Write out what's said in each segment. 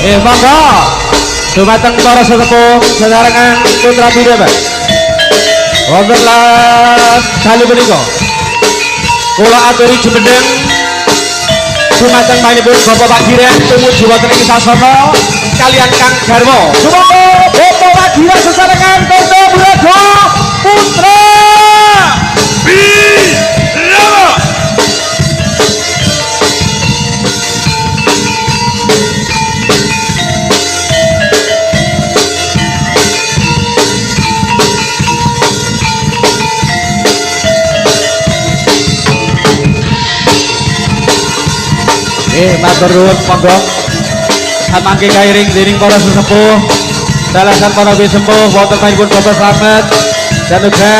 monggo dumateng para sesepuh sesarengan putra putri Pak. Wonten lan dalu punika kula aturi jemendeng dumateng panjenengan Bapak Pak Giren tumuju wonten ing sasana kalian Kang Garwa. Sumangga Bapak Pak Giren sesarengan Tondo Buraga Putra Birawa. Matur nuwun monggo samangke kairing dening para sesepuh dalasan para bisempuh wonten panjenengan Bapak Slamet dan juga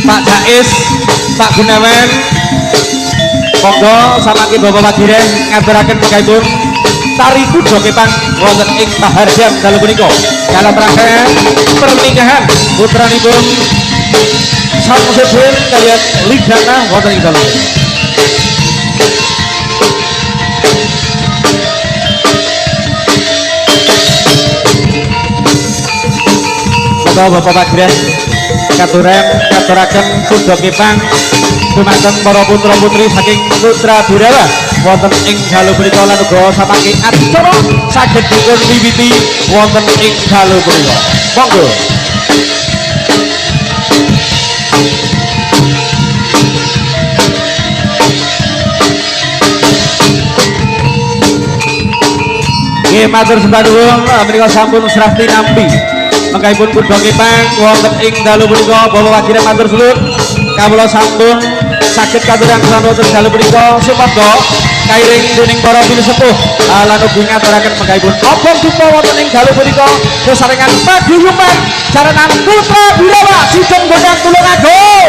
Pak Jais Pak Gunawan monggo samangke Bapak Pak Giren ngaturaken penggaipun tari kuda kepang wonten ing paharjan dalu punika dalam rangka pernikahan putranipun Samsudin kalian Ligana wonten ing dalu. Bapak Pak Giren katuraken kuda kepang dumateng para putra putri saking Putra Birawa wonten ing dalu punika lan uga samangke acara saged dipun wiwiti wonten ing dalu punika. Monggo. Nggih matur sembah nuwun menika sampun srasti nampi mangkaipun kuda kepang wonten ing dalu punika Bapak Pak Giren matur suwun kawula sampun saged katuraken wonten dalu punika sumangga kairing dening para pisepuh lan ugi ngaturaken mangkaipun obong dupa wonten ing dalu punika sesarengan paguyuban jaranan Putra Birawa Sugeng Gondang Tulungagung.